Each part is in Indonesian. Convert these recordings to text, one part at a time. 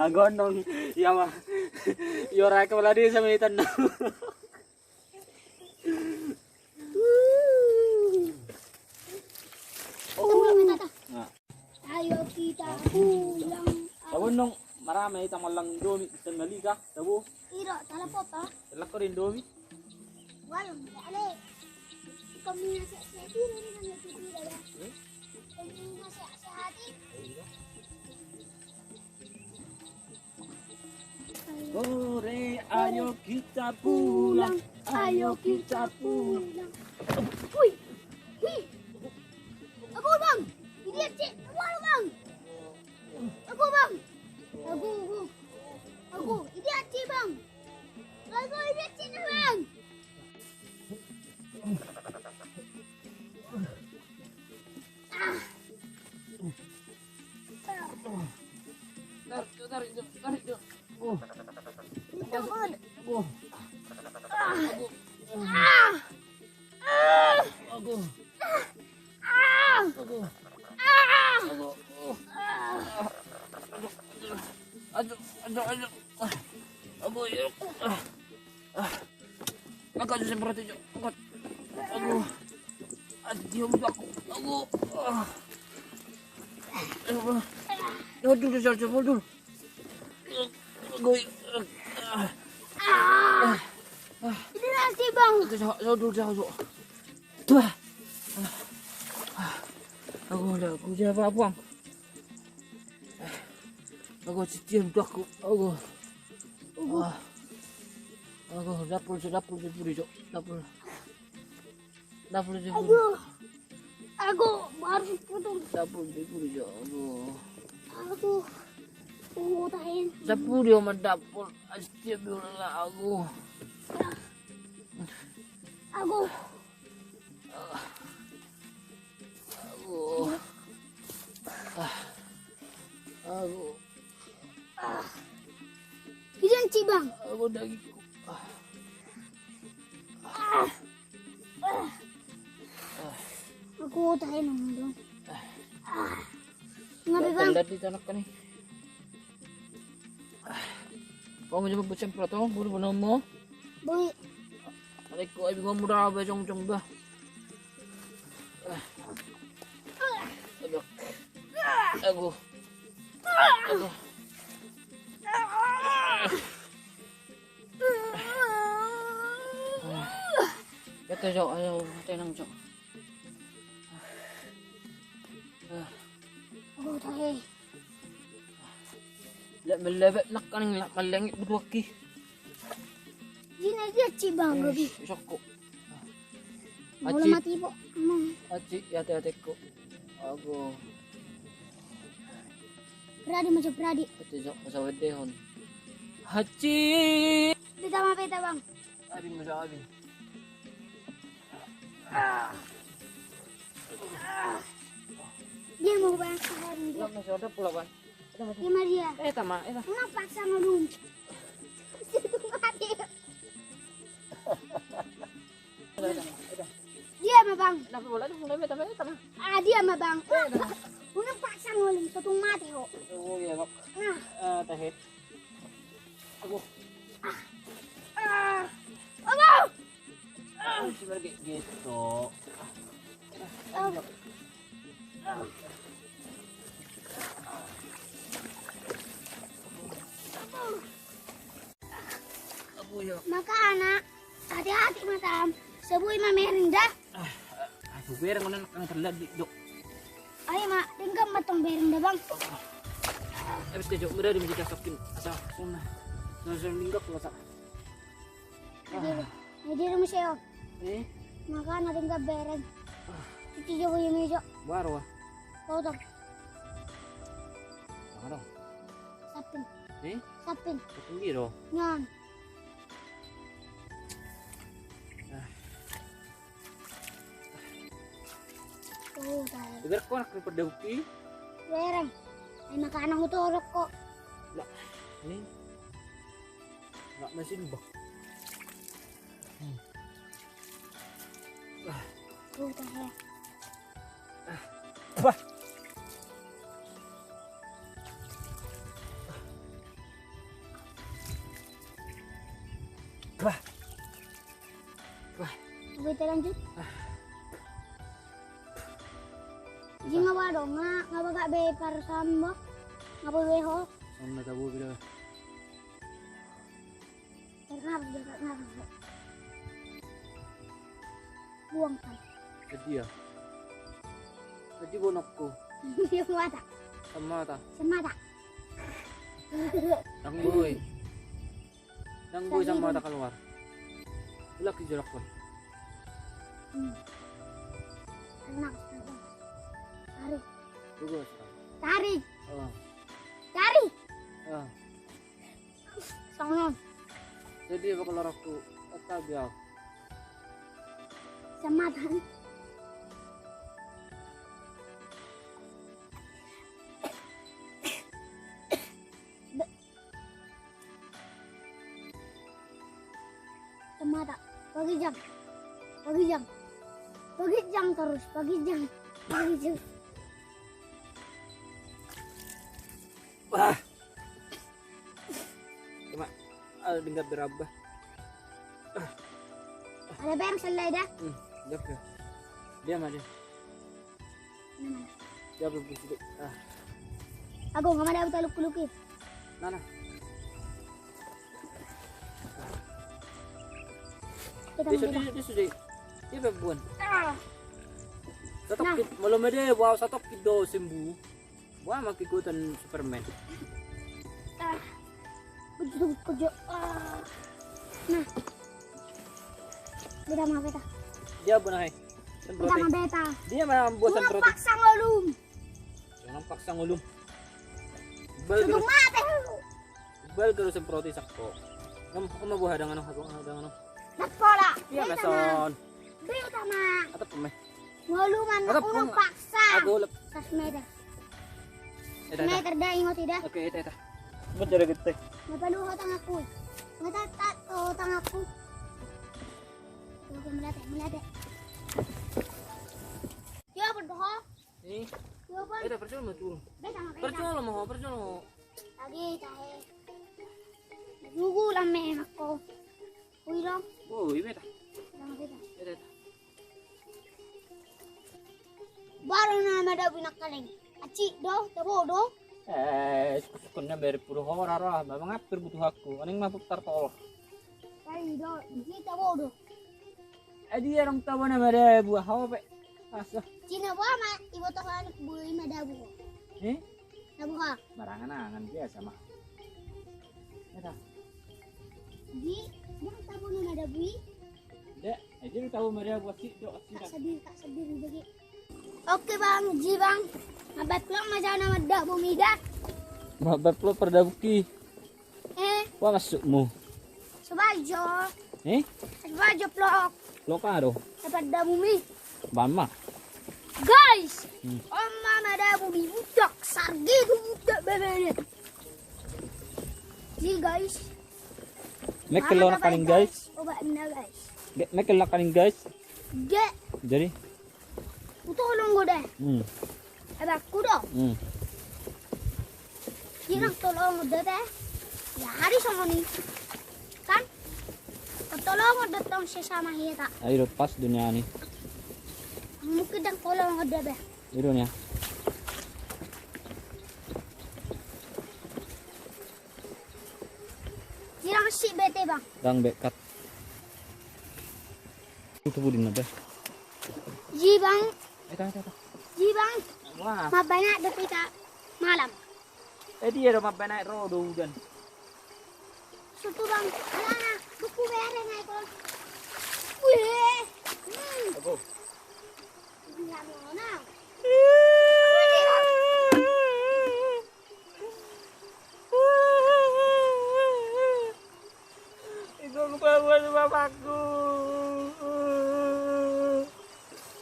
Gondong yama yora ka wala din sa militan na. Ayo kita pulang. Tawon nung marami itang malang domi sa naliga. Tabo. Iro, talapot ha? Talak ko rin domi. Walang dali. Kami nasa tira ni kami tira ya. Kami nasa hati. Sore, ayo kita pulang, ayo kita pulang. Wih, wih. Aku bang, ini cik, apa bang? Aku bang, aku, ini cik bang. Aku ini cik bang. Tarik. Agak seperti itu. Aduh. Diam aku. Aduh. Ini nasi bang. Jauh. Aku udah aku siapa bang? Aku cium aku. Aku dapur diburi cok. Dapur diburi. Aku baru potong. Dapur diburi cok. Aku tahin. Dapur dia mah dapur. Setiap bulan aku. Ijan cibang. Aku dagingku. Aku tahin dong. Ngabe bang? Tanda di tanak ka ni. Kau mau jemput semprot oh, buru benar mo. Boy. Ko ay bigo mura ba jong ba. Ago. Ito jo ayo tenang jo. Aku tahin. Melebet nak kaning kalengit berdua ki. Ini dia cibang gabi. Soko. Bola mati po. Aci hati-hati ko. Ago. Pradi macam pradi. Ito jo sa wedehon. Haci. Pita bang. Abin mo sa abin. Dia mau bayang sehari dia. Lang sa oda pula ban. Dia Maria. Tama. Kenapa paksa ngelum? Situ mati. Dia mau bang. Kenapa bola itu mulai beta beta mah? Dia mah bang. Unang paksa nguling tutung mati ho. Oh iya kok. Nah. Teh. Aku. Abang. Seperti gitu. Maka anak, hati-hati matam. Sebui mah merinda. Aku biar ngonan kang terlihat di dok. Ayo mak, tinggal matong merinda bang. Habis dia jauh udah dimijik kasokin. Asal sunah. Langsung linggap loh sak. Jadi rumah saya. Maka Maka anak tinggal bereng. Cuci jauh yang meja. baru ah. Kau tahu? Jangan dong. Sapin. Sapin biro. Nyan. Oh, tahu. Biar kau nak pada bukti. Bereng. Ay makanan ko turok ko. Ini nggak mesin bah. Oh, tahu. Bah. Bah. Bah. Kita lanjut. Jadi nga dong nga baga be para sa mo. Nga po beho. Sama tabu bila. Nga. Buang kan. Jadi ya. Jadi bonokku Yung mata. sama ta. Sa mata. Tangguy. Tangguy sama mata keluar. Ulak dijerak pun. Anak. Tarik. Bagus. Tarik. Oh. Tarik. Ah. Sangon. Jadi bakal aku tabi aku. Sa mata. Sa mata. Pagijang. Pagijang. Pagijang terus. Pagijang. Pagijang. Wah. Cuma dengar berapa? Ada ba yung salay dah? Diap ya. Diam aja. Naman. Diap lebih sedikit. Ako, nga madami taluk-kulukit. Nana. Kita Dia sudah. Dia berbuan. Ah! Satok Nah. kid. Malam ada wow satok kid do sembuh. Wah makikutan Superman. Kujo. Nah. Beda mga beta. Dia bunai. Beda Semproti. mga beta. Dia membuat Unang semproti. paksa ngolum. Yang paksa ngulum. Bal Tudong garo. mate. Bal garo semproti sakto. Kamu mabuhay dengan ano? Nagpola. Iya kason. Beta ma. Atap pemeh. Ngoluman Atap unang pang- paksa. Aku lep. Sa meter. Eta. Meter dahil mo tidak. Oke eta. Betul gitu. Napaluha tangako. Matatato tangako. Oke, melate. Yo, berdoa. Ini. Yo, pon. Eta percuma tuh. Beta mga beta. Percuma. Lagi tahe. Nagugu lang may enak ko. Uy lang. Oh, iya eta. Lang beta. Eta. Baru na madabi nakaling. Aci do, tabo do. Sukunnya dari puluh horor memang ngapir butuh aku. Aning mah putar tol. Kali do, di tabo do. Dia orang tahu nama dia buah apa pe? Asa. Cina ba ma ibo to kan buhi madabu. Nabu ha. Barangan biasa mah. Eta. Di yang tabo na madabu. Dek, jadi tahu mereka buat sih do Tak sabir bagi. Oke bang, ji bang. Mabat lang masaw na madabu mida. Babak lo perdabuki. Wah masukmu. Subajo. Subajo plok. Lo kado. Dapat dabu mi. Bama. Guys, Oma madabu mi budak sargi budak bebek. Ji guys. Mekel lo nakaling guys. Obat na guys. Mekel nakaling guys. Ge. Jadi tolong gue deh. Ada aku dong. Kirang tolong udah deh. Ya hari sama nih. Kan? Tolong udah tong sesama kita. Ayo pas dunia nih. Mungkin dan tolong udah deh. Itu nih. Kirang si bete bang. Dang bekat. Itu budin apa? Ji bang. Eta. Ji bang. Wah. Mabanyak detika malam. Dia udah mampir naik rodo dan. Sutu bang. Alana. Buku bere naik kon. Wih. Aku. Nggak mau nah. Itu lupa sama bapakku.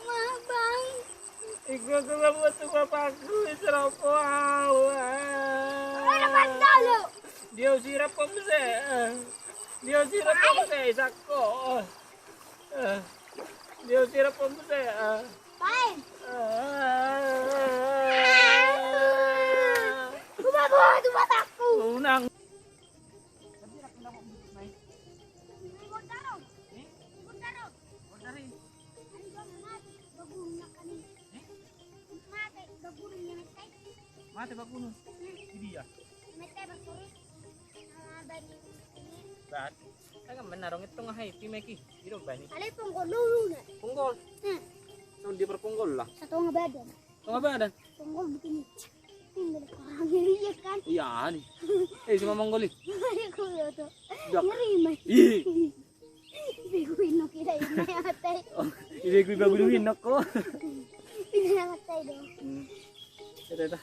Maaf bang. Iku lupa sama bapakku. Seropo Ada bandal lo. Dia sirap pemse. Dia sirap pemse sakko. Dia sirap pemse. Pain. Bawa tu mataku. Unang. Mate bakuno. Dia. Bat. Kaya menarong ito nga hay, pimeki. Dito ba ni? Alay punggol lulu na. Punggol. So di perpunggol lah. Satu nga badan. So nga ba dan? Punggol begini. Tinggal orang ngeri kan. Iya nih. Cuma monggol nih. Aku ya tuh. Jak. Ngeri mah. Ih. Biguin no kira ini matay. Oh, ini gue baguhin ako. Ini matay dong. Ito.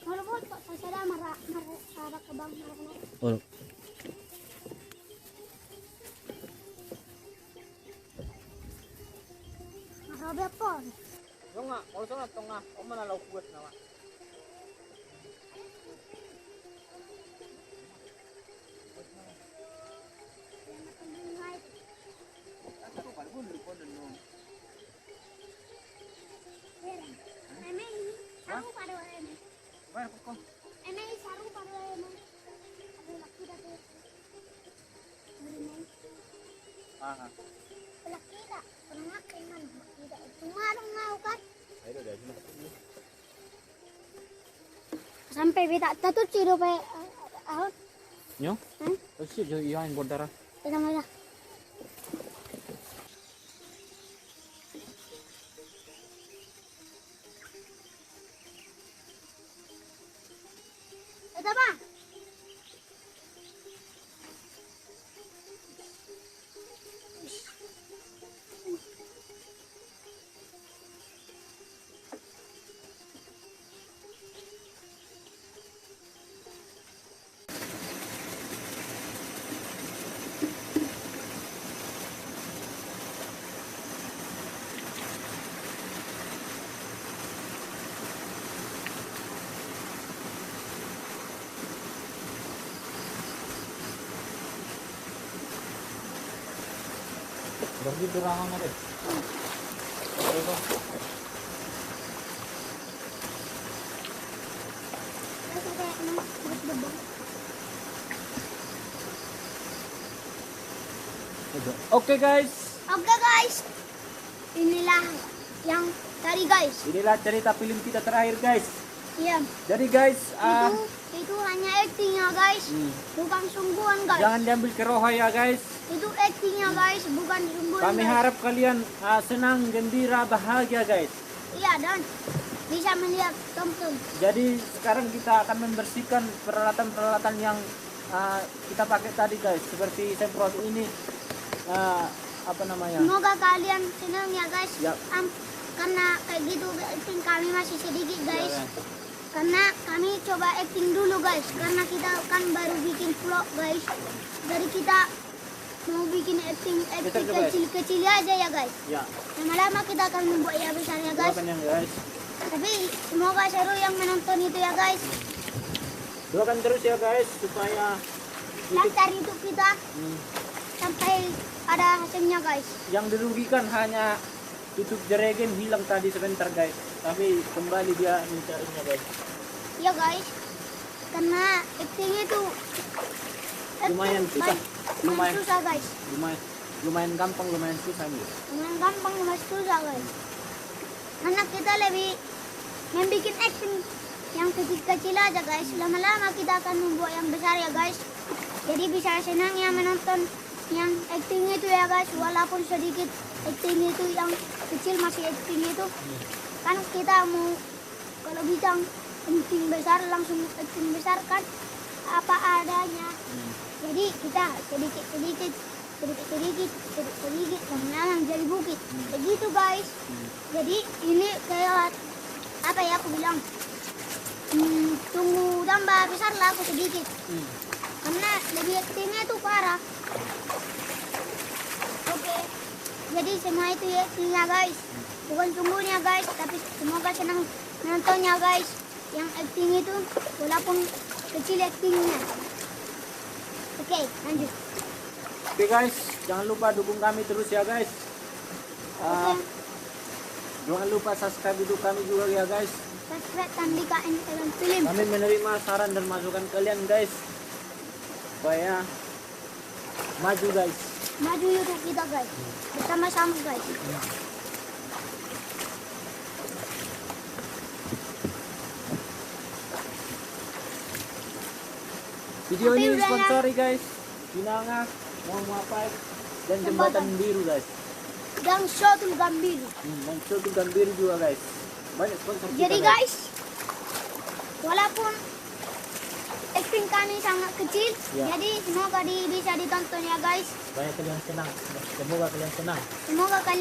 Kalau buat kok saya marah ke bang marah kena. Oh. Marah berapa? Yung nga, also na ito nga. O manalaw kuwet na nga. Saru pada ini. Wah, kok. Ini saru pada ini. Ada laki dah tu. Aha. Laki dah. Pernah keman laki dah. Cuma dong mau kan. Ayo dah sini. Sampai beta tatut ciro pe ahon. Nyo? Oh shit, yo ihain bordara. Tengah aja. Ada apa? Berarti durangan na rin. Ito. Oke guys. Oke guys. Inilah yang tadi guys. Inilah cerita film kita terakhir guys. Iya. Jadi guys, Itu hanya actingnya guys. Bukan sungguhan guys. jangan diambil ke roha ya guys. Itu actingnya guys, bukan sungguhan. Kami guys. harap kalian senang, gembira, bahagia guys. Iya dan bisa melihat tonton. Jadi sekarang kita akan membersihkan peralatan-peralatan yang kita pakai tadi guys. Seperti semprot ini, apa namanya? Semoga kalian senang ya guys. Ya. Karena kayak gitu acting kami masih sedikit guys. Ya, Karena kami coba acting dulu guys. Karena kita kan baru bikin vlog guys. Jadi kita mau bikin acting Betul, guys. kecil-kecil aja ya guys. Ya, Lama-lama kita akan membuat yang besar ya guys. doakan yang guys. Tapi semoga seru yang menonton itu ya guys. Doakan terus ya guys supaya Lancar YouTube kita Hmm, sampai ada hasilnya guys. yang dirugikan hanya YouTube Jeregen hilang tadi sebentar guys. Tapi kembali dia mencarinya guys. Ya guys. Karena acting itu Lumayan susah. Lumayan. susah guys. Lumayan gampang, lumayan susah nih. Lumayan gampang, lumayan susah guys. Karena kita lebih membuat acting yang kecil-kecil aja guys. Lama-lama kita akan membuat yang besar ya guys. Jadi bisa senang ya menonton yang acting itu ya guys. Walaupun sedikit acting itu yang kecil masih acting itu. Kan kita mau kalau bisa acting besar langsung acting besar kan apa adanya. Jadi kita sedikit lama-lama jadi bukit. Begitu guys. Jadi ini kayak apa ya aku bilang tunggu tambah besar lah aku sedikit karena lebih actingnya itu parah. Oke, jadi semua itu ya actingnya guys, bukan sungguhnya guys, tapi semoga senang menontonnya guys. Yang acting itu walaupun kecil actingnya. Oke, lanjut. Oke guys, jangan lupa dukung kami terus ya guys. Oke, Jangan lupa subscribe YouTube kami juga ya guys. subscribe dan DKN Film. Kami menerima saran dan masukan kalian guys supaya maju guys. Maju YouTube kita guys, bersama-sama guys. Video Tapi ini udah sponsori guys Pinangak, Muhammad dan Jembatan Biru guys. Dan Shotul Gambiru. Dan Jembatan Biru juga guys. Banyak sponsor kita Jadi guys, walaupun acting kami sangat kecil, Ya. jadi semoga bisa ditonton ya guys. Banyak kalian senang. Semoga kalian senang. Semoga kalian